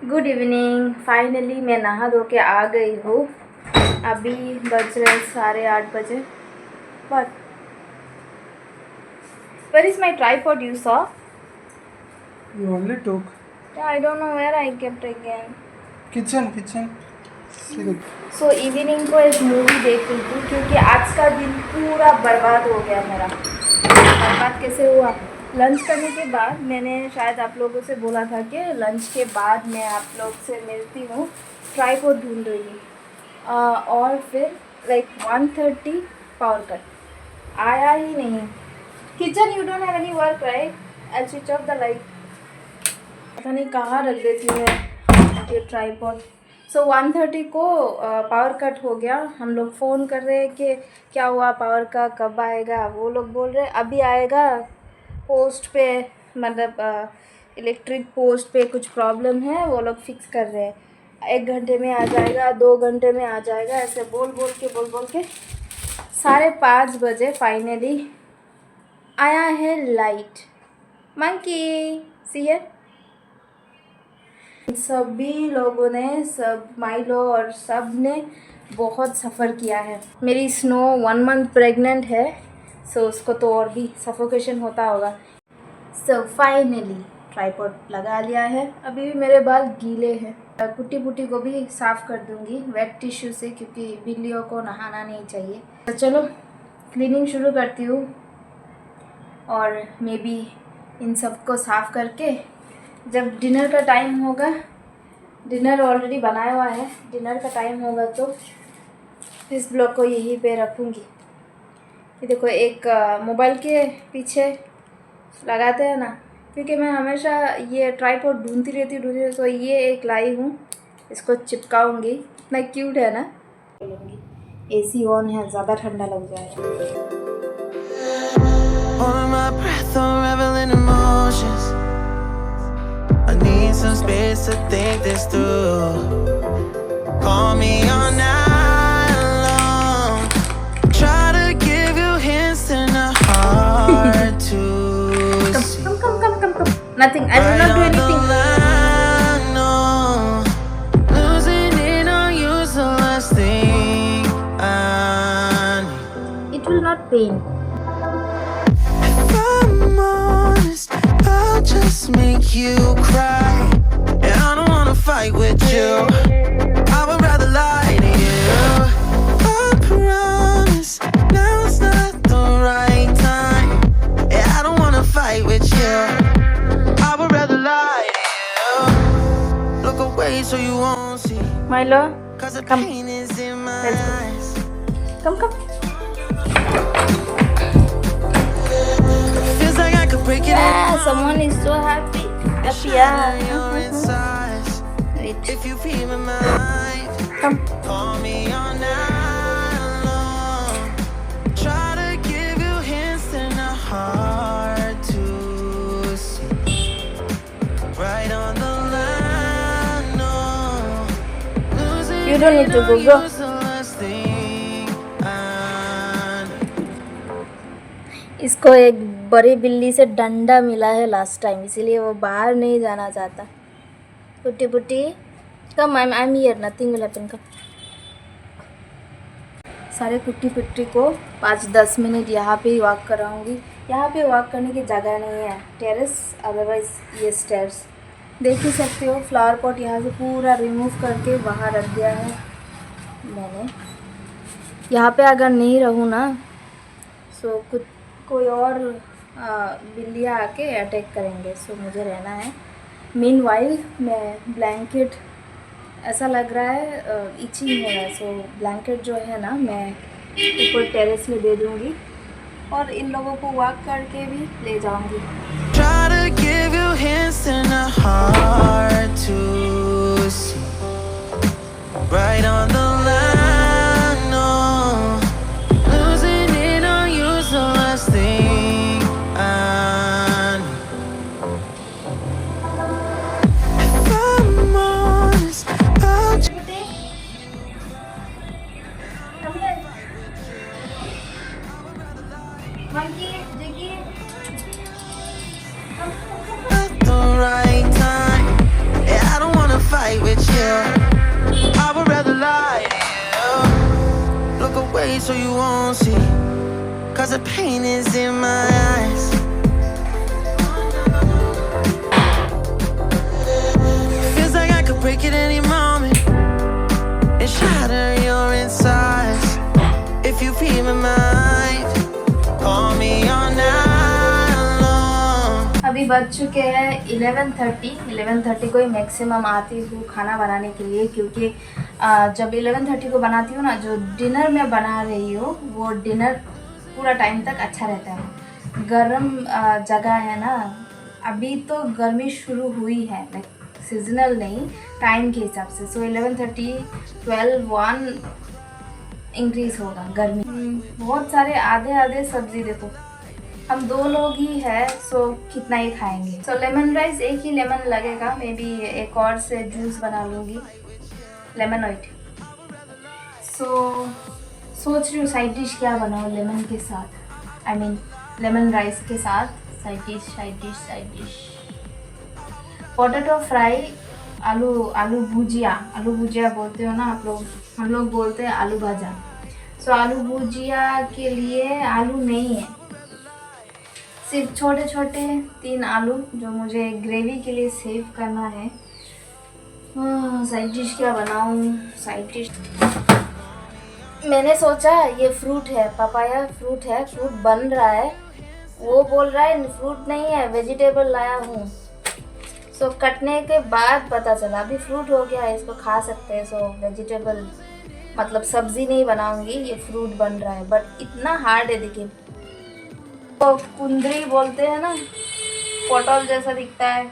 Good evening. Finally मैं नहा धो के आ गई हूँ। अभी बज रहे 8:30 बजे। But where is my tripod you saw? You only took I don't know where I kept again. kitchen. See the so evening को एक मूवी देख रही थी क्योंकि आज का दिन पूरा बर्बाद हो गया मेरा। बर्बाद कैसे हुआ? लंच करने के बाद मैंने शायद आप लोगों से बोला था कि लंच के बाद मैं आप लोग से मिलती हूँ। ट्राइपॉड ढूंढ रही हूँ और फिर लाइक 1:30 पावर कट आया ही नहीं। Kitchen you don't have any work right? I switch off the light. पता नहीं कहाँ रख देती है ये ट्राइपॉड। सो 1:30 को पावर कट हो गया। हम लोग फ़ोन कर रहे हैं कि क्या हुआ पावर का, कब आएगा। वो लोग बोल रहे अभी आएगा। पोस्ट पे मतलब इलेक्ट्रिक पोस्ट पे कुछ प्रॉब्लम है, वो लोग फिक्स कर रहे हैं। 1 घंटे में आ जाएगा, 2 घंटे में आ जाएगा, ऐसे बोल बोल के 5:30 बजे फाइनली आया है लाइट। मंकी सी है। सभी लोगों ने, सब माइलो और सब ने बहुत सफ़र किया है। मेरी स्नो 1 मंथ प्रेग्नेंट है, सो उसको तो और भी सफोकेशन होता होगा। सो फाइनली ट्राइपॉड लगा लिया है। अभी भी मेरे बाल गीले हैं। पुट्टी पुट्टी को भी साफ़ कर दूंगी वेट टिश्यू से क्योंकि बिल्लियों को नहाना नहीं चाहिए। तो चलो क्लीनिंग शुरू करती हूँ और मे बी इन सब को साफ़ करके जब डिनर का टाइम होगा, डिनर ऑलरेडी बनाया हुआ है, डिनर का टाइम होगा तो इस ब्लॉग को यहीं पे रखूँगी। ये देखो एक मोबाइल के पीछे लगाते हैं ना, क्योंकि मैं हमेशा ये ट्राइपॉड ढूंढती रहती हूँ, तो ये एक लाई हूँ, इसको चिपकाऊँगी। इतना क्यूट है ना। एसी ऑन है, ज़्यादा ठंडा लग जाएगा। I need some space to think this through. Call me all night long. Try to give you hints and a heart to see. Come. Nothing. I will not do anything. No, losing it on you is the last thing I need. It will not pain. If I'm honest, I'll just make you cry. And I don't wanna fight with you. I would rather lie to you. I promise now's not the right time. Yeah, I don't wanna fight with you. I would rather lie to you. Look away so you won't see. Milo, 'Cause the come. pain is in my Let's go. eyes. Come. Feels like I could break it Yeah, in. someone is so happy. Happy, You're yeah. inside. Wait. If you feel my mind, Come. call me all night long. Try to give you hints and a heart to see. Right on the line, no. Losing You don't need to go, on go. you's the last thing I need. इसको एक बड़ी बिल्ली से डंडा मिला है last time, इसीलिए वो बाहर नहीं जाना चाहता। Putti come, I am here, nothing will happen. Come. सारे कुट्टी पुट्टी को 5-10 मिनट यहाँ पे ही वॉक कराऊंगी। यहाँ पे वॉक करने की जगह नहीं है, टेरेस, अदरवाइज ये स्टेयर्स। देख ही सकते हो फ्लावर पॉट यहाँ से पूरा रिमूव करके बाहर रख दिया है मैंने। यहाँ पे अगर नहीं रहूँ ना, सो कुछ कोई और बिल्लियाँ आके अटैक करेंगे, सो मुझे रहना है। मीनवाइल मैं ब्लैंकेट, ऐसा लग रहा है इची है, सो ब्लैंकेट जो है ना मैं ऊपर टेरेस में दे दूँगी और इन लोगों को वॉक करके भी ले जाऊँगी। Try to give you hints and a heart to see. Right on the line, no. Losing it on you's the last thing I need. If I'm honest, I'll just at the right time. Yeah, I don't I would rather lie to you. Look away so you won't see, 'cause the pain is in my eyes. Feels like I could break it any moment and shatter your insides. If you feel my mind, call me all night long. अभी बज चुके हैं 11:30 को ही maximum आती हूँ खाना बनाने के लिए, क्योंकि जब 11:30 को बनाती हूँ ना, जो डिनर मैं बना रही हूँ वो डिनर पूरा टाइम तक अच्छा रहता है। गर्म जगह है ना, अभी तो गर्मी शुरू हुई है, लाइक सीजनल नहीं, टाइम के हिसाब से। सो 11:30, 12, 1 इंक्रीज होगा गर्मी। बहुत सारे आधे सब्जी, देखो हम 2 लोग ही है, सो कितना ही खाएंगे। सो लेमन राइस, एक ही लेमन लगेगा, मे बी एक और से जूस बना लूँगी, लेमन वाइट। सो सोच रही हूँ साइड डिश क्या बनाऊँ लेमन के साथ, आई मीन लेमन राइस के साथ साइड डिश। पोटैटो फ्राई, आलू भुजिया बोलते हो ना आप लोग, हम लोग बोलते हैं आलू भाजा। सो आलू भुजिया के लिए आलू नहीं है, सिर्फ छोटे 3 आलू जो मुझे ग्रेवी के लिए सेव करना है। साइड डिश क्या बनाऊँ? साइड डिश मैंने सोचा ये फ्रूट है, पपाया फ्रूट है, फ्रूट बन रहा है, वो बोल रहा है फ्रूट नहीं है वेजिटेबल लाया हूँ। सो कटने के बाद पता चला अभी फ्रूट हो गया है, इसको खा सकते हैं। सो वेजिटेबल मतलब सब्जी नहीं बनाऊंगी, ये फ्रूट बन रहा है, बट इतना हार्ड है। देखिए तो कुंदरी बोलते हैं ना, पोटल जैसा दिखता है,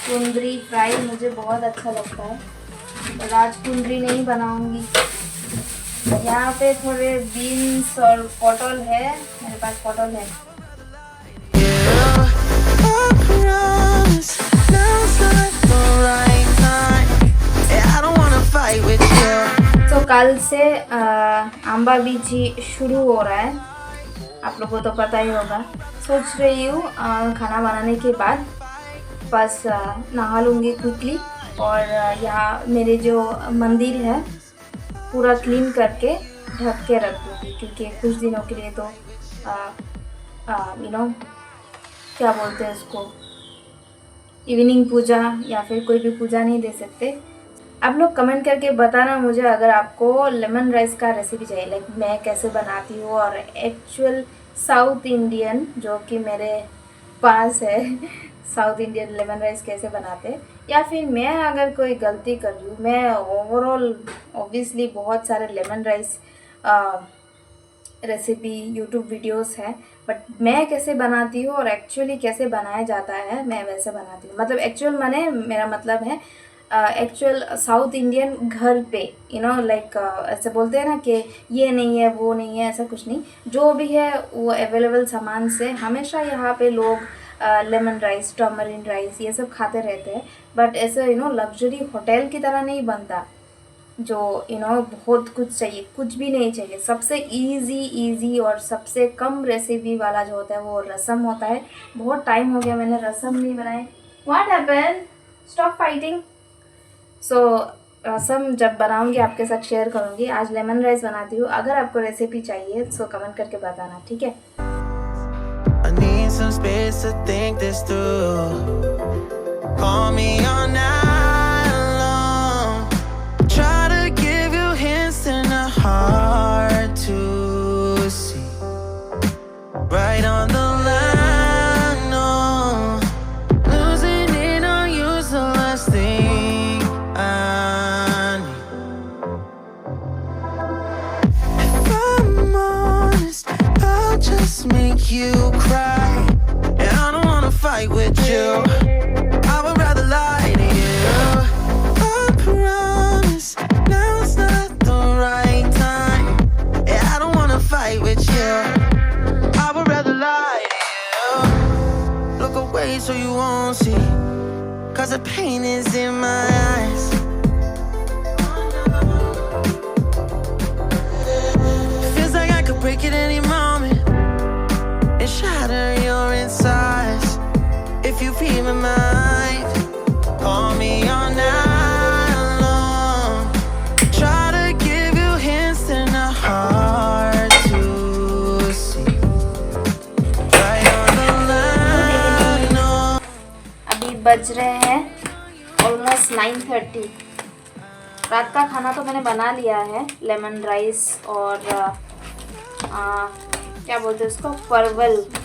कुंदरी फ्राई मुझे बहुत अच्छा लगता है, पर आज कुंदरी नहीं बनाऊंगी। यहाँ पे थोड़े बीन्स और पोटल है, मेरे पास पोटल है। तो कल से आंबा बीजी शुरू हो रहा है, आप लोगों को तो पता ही होगा। सोच रही हूँ खाना बनाने के बाद बस नहा लूँगी क्विकली, और यहाँ मेरे जो मंदिर है पूरा क्लीन करके ढक के रख दूँगी, क्योंकि कुछ दिनों के लिए तो क्या बोलते हैं उसको, इवनिंग पूजा या फिर कोई भी पूजा नहीं दे सकते। आप लोग कमेंट करके बताना मुझे अगर आपको लेमन राइस का रेसिपी चाहिए, लाइक मैं कैसे बनाती हूँ, और एक्चुअल साउथ इंडियन जो कि मेरे पास है, साउथ इंडियन लेमन राइस कैसे बनाते, या फिर मैं अगर कोई गलती कर रही हूँ। मैं ओवरऑल ऑब्वियसली बहुत सारे lemon rice recipe YouTube videos हैं, बट मैं कैसे बनाती हूँ और एक्चुअली कैसे बनाया जाता है मैं वैसे बनाती हूँ। मतलब एक्चुअल माने मेरा मतलब है एक्चुअल साउथ इंडियन घर पे, लाइक ऐसे बोलते हैं ना कि ये नहीं है वो नहीं है, ऐसा कुछ नहीं, जो भी है वो अवेलेबल सामान से। हमेशा यहाँ पे लोग लेमन राइस, टर्मरिन राइस ये सब खाते रहते हैं, बट ऐसे लग्जरी होटल की तरह नहीं बनता, जो बहुत कुछ चाहिए, कुछ भी नहीं चाहिए। सबसे इजी और सबसे कम रेसिपी वाला जो होता है वो रसम होता है। बहुत टाइम हो गया मैंने रसम नहीं बनाए। What happened? Stop fighting. So rasam जब बनाऊंगी आपके साथ शेयर करूंगी। आज लेमन राइस बनाती हूँ। अगर आपको रेसिपी चाहिए सो कमेंट करके बताना, ठीक है? I need some space to think this through. Call me all night long. Try to give you hints and a hard to see. Right on the line, no. Losing it on you's the last thing I need. If I'm honest, I'll just make you cry. And I don't wanna fight with you. I would rather lie to you. I promise now's not the right time. And I don't wanna fight with you. I would rather lie to you. Look away so you won't see, 'cause the pain is in my eyes. Feels like I could break it any moment and shatter your insides. If you feel my mind, call me all night long. बज रहे हैं almost 9:30। रात का खाना तो मैंने बना लिया है, लेमन राइस और क्या बोलते हैं उसको,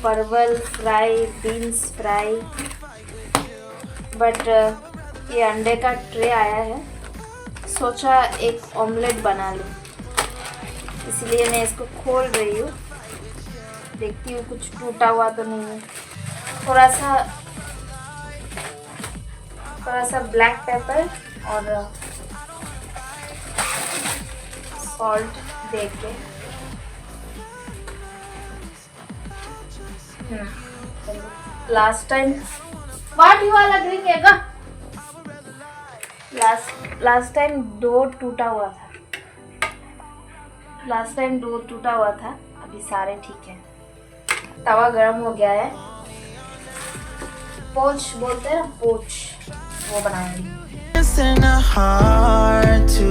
परवल फ्राई, बीन्स फ्राई। बट ये अंडे का ट्रे आया है, सोचा एक ऑमलेट बना लूँ, इसलिए मैं इसको खोल रही हूँ। देखती हूँ कुछ टूटा हुआ तो नहीं है। थोड़ा सा ब्लैक पेपर और सॉल्ट दे के last time last time dough टूटा हुआ था। अभी सारे ठीक है। तवा गरम हो गया है, पोच बोलते हैं ना, पोच, वो बनाएंगे। Isn't it hard to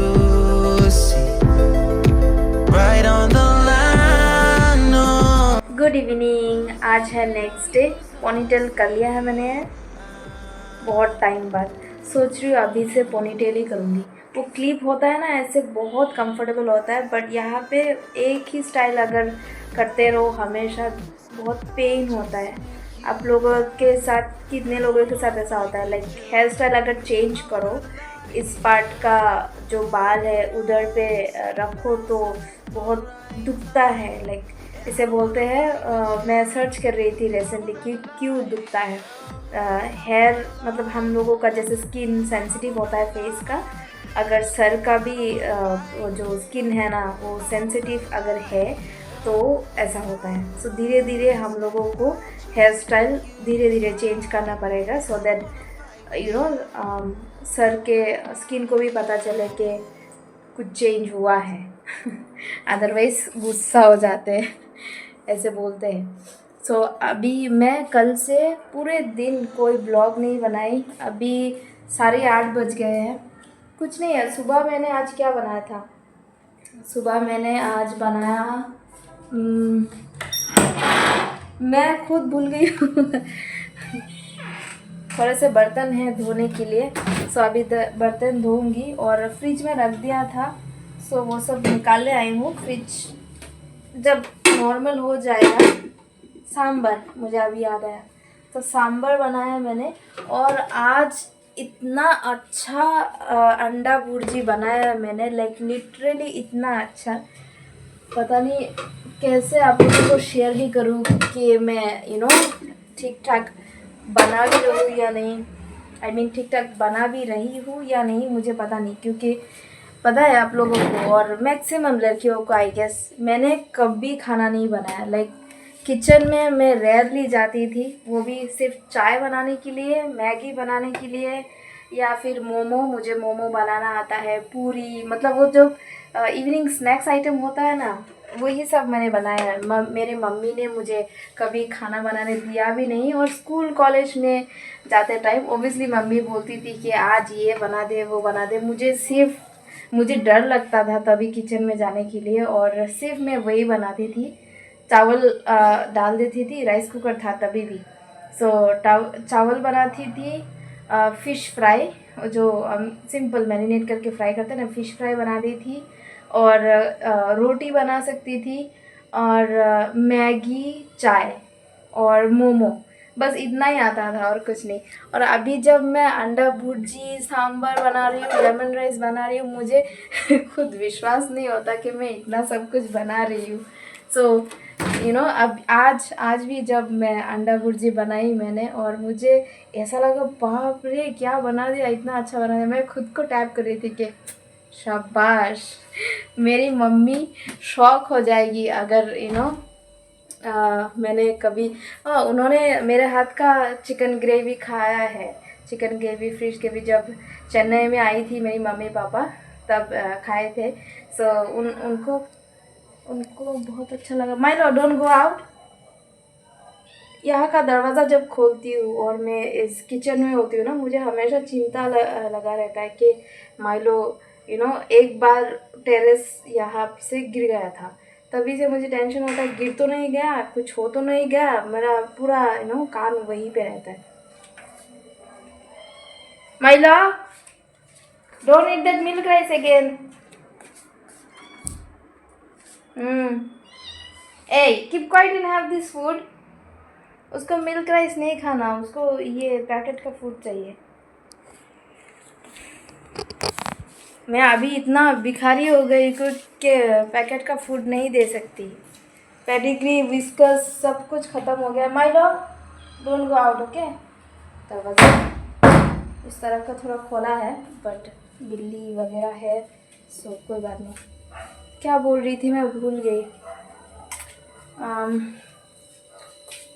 see right on the line? No. Good evening, आज है नेक्स्ट डे। पोनीटेल कर लिया है मैंने बहुत टाइम बाद। सोच रही हूँ अभी से पोनीटेल ही करूँगी। वो क्लिप होता है ना, ऐसे बहुत कंफर्टेबल होता है, बट यहाँ पे एक ही स्टाइल अगर करते रहो हमेशा बहुत पेन होता है। आप लोगों के साथ, कितने लोगों के साथ ऐसा होता है, लाइक हेयर स्टाइल अगर चेंज करो, इस पार्ट का जो बाल है उधर पे रखो तो बहुत दुखता है। लाइक इसे बोलते हैं, मैं सर्च कर रही थी रिसेंटली कि क्यों दुखता है। हेयर मतलब हम लोगों का जैसे स्किन सेंसिटिव होता है फेस का, अगर सर का भी जो स्किन है ना वो सेंसिटिव अगर है तो ऐसा होता है। सो धीरे धीरे हम लोगों को हेयर स्टाइल धीरे धीरे चेंज करना पड़ेगा, सो दैट सर के स्किन को भी पता चले कि कुछ चेंज हुआ है। अदरवाइज गुस्सा हो जाते हैं, ऐसे बोलते हैं। सो अभी मैं कल से पूरे दिन कोई ब्लॉग नहीं बनाई। अभी 8:30 बज गए हैं। कुछ नहीं है। सुबह मैंने आज क्या बनाया था, सुबह मैंने आज बनाया मैं खुद भूल गई हूँ। थोड़े से बर्तन हैं धोने के लिए, सो अभी बर्तन धोऊंगी और फ्रिज में रख दिया था, सो वो सब निकालने आई हूँ। फ्रिज जब नॉर्मल हो जाएगा। सांभर, मुझे अभी याद आया, तो सांभर बनाया मैंने। और आज इतना अच्छा अंडा भुर्जी बनाया मैंने, लाइक लिटरली इतना अच्छा, पता नहीं कैसे आप लोगों को शेयर भी करूँ कि मैं ठीक ठाक बना भी रही हूँ या नहीं। ठीक ठाक बना भी रही हूँ या नहीं मुझे पता नहीं, क्योंकि पता है आप लोगों को और मैक्सिमम लड़कियों को आई गेस, मैंने कभी खाना नहीं बनाया। लाइक किचन में मैं रेयरली जाती थी, वो भी सिर्फ चाय बनाने के लिए, मैगी बनाने के लिए, या फिर मोमो। मुझे मोमो बनाना आता है, पूरी, मतलब वो जो इवनिंग स्नैक्स आइटम होता है ना, वही सब मैंने बनाया है। मेरे मम्मी ने मुझे कभी खाना बनाने दिया भी नहीं। और स्कूल कॉलेज में जाते टाइम ओबियसली मम्मी बोलती थी कि आज ये बना दे वो बना दे, मुझे डर लगता था तभी किचन में जाने के लिए, और सिर्फ मैं वही बनाती थी। चावल डाल देती थी, राइस कुकर था तभी भी। सो चावल बनाती थी, फ़िश फ्राई जो सिंपल मैरिनेट करके फ्राई करते हैं ना, फ़िश फ्राई बना दी थी, और रोटी बना सकती थी, और मैगी, चाय और मोमो, बस इतना ही आता था और कुछ नहीं। और अभी जब मैं अंडा भुर्जी, सांभर बना रही हूँ, लेमन राइस बना रही हूँ, मुझे खुद विश्वास नहीं होता कि मैं इतना सब कुछ बना रही हूँ। सो अब आज भी जब मैं अंडा भुर्जी बनाई मैंने, और मुझे ऐसा लगा बाप रे क्या बना दिया, इतना अच्छा बना दिया। मैं खुद को टैप कर रही थी कि शाबाश, मेरी मम्मी शौक हो जाएगी अगर मैंने कभी उन्होंने मेरे हाथ का चिकन ग्रेवी खाया है। चिकन ग्रेवी, फिश ग्रेवी जब चेन्नई में आई थी मेरी मम्मी पापा तब खाए थे। सो उनको बहुत अच्छा लगा। Milo don't go out. यहाँ का दरवाज़ा जब खोलती हूँ और मैं इस किचन में होती हूँ ना, मुझे हमेशा चिंता लगा रहता है कि माइलो एक बार टेरेस यहाँ से गिर गया था, तभी से मुझे टेंशन होता है गिर तो नहीं गया, कुछ हो तो नहीं गया। मेरा पूरा कान वहीं पे रहता है। Myla, don't eat that milk rice again. Hey, keep quiet and have this food. उसको मिल्क राइस नहीं खाना, उसको ये पैकेट का फूड चाहिए। मैं अभी इतना भिखारी हो गई कि पैकेट का फूड नहीं दे सकती। पेडिग्री, विस्कस सब कुछ ख़त्म हो गया। My dog, don't go out, okay. दरवाज़ा इस तरह का थोड़ा खोला है, बट बिल्ली वगैरह है, सो कोई बात नहीं। क्या बोल रही थी मैं भूल गई।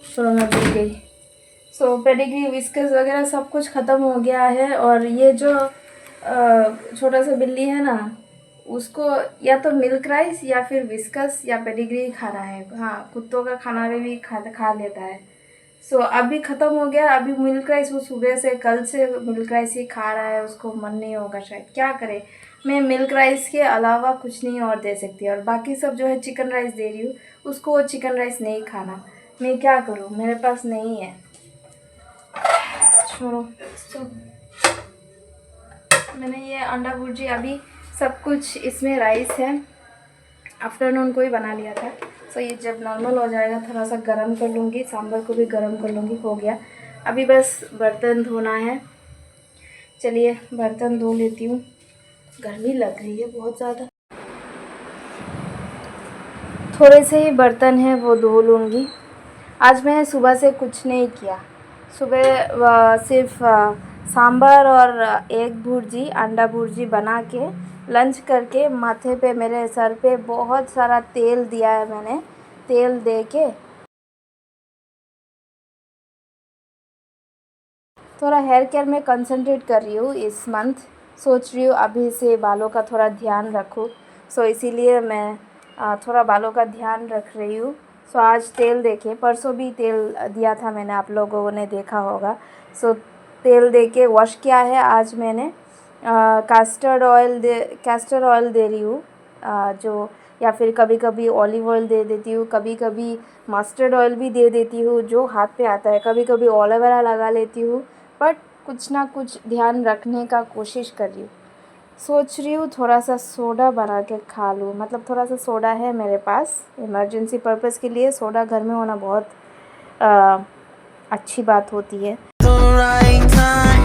चलो मैं भूल गई। सो पेडिग्री, विस्कस वगैरह सब कुछ ख़त्म हो गया है। और ये जो छोटा सा बिल्ली है ना, उसको या तो मिल्क राइस या फिर विस्कस या पेडिग्री खाना है। हाँ, कुत्तों का खाना भी खा लेता है। सो अभी ख़त्म हो गया। अभी मिल्क राइस वो सुबह से, कल से मिल्क राइस ही खा रहा है। उसको मन नहीं होगा शायद, क्या करे। मैं मिल्क राइस के अलावा कुछ नहीं और दे सकती। और बाकी सब जो है चिकन राइस दे रही हूँ, उसको वो चिकन राइस नहीं खाना। मैं क्या करूँ, मेरे पास नहीं है। छोड़ो। मैंने ये अंडा भुर्जी, अभी सब कुछ इसमें राइस है, आफ्टरनून को ही बना लिया था। सो ये जब नॉर्मल हो जाएगा थोड़ा सा गरम कर लूँगी, सांभर को भी गरम कर लूँगी। हो गया, अभी बस बर्तन धोना है। चलिए बर्तन धो लेती हूँ, गर्मी लग रही है बहुत ज़्यादा। थोड़े से ही बर्तन हैं, वो धो लूँगी। आज मैंने सुबह से कुछ नहीं किया। सुबह सिर्फ सांभर और एग भुर्जी, अंडा भुर्जी बना के लंच करके माथे पे, मेरे सर पे बहुत सारा तेल दिया है मैंने। तेल दे के थोड़ा हेयर केयर में कंसंट्रेट कर रही हूँ इस मंथ। सोच रही हूँ अभी से बालों का थोड़ा ध्यान रखूँ। सो इसीलिए मैं थोड़ा बालों का ध्यान रख रही हूँ। सो आज तेल देके, परसों भी तेल दिया था मैंने, आप लोगों ने देखा होगा। सो तेल दे के वॉश किया है। आज मैंने कैस्टर ऑयल दे रही हूँ, जो, या फिर कभी कभी ऑलिव ऑयल दे देती हूँ, कभी कभी मस्टर्ड ऑयल भी दे देती हूँ जो हाथ पे आता है, कभी कभी एलोवेरा लगा लेती हूँ। बट कुछ ना कुछ ध्यान रखने का कोशिश कर रही हूँ। सोच रही हूँ थोड़ा सा सोडा बना के खा लूँ, मतलब थोड़ा सा सोडा है मेरे पास इमरजेंसी पर्पज़ के लिए। सोडा घर में होना बहुत अच्छी बात होती है। The right time.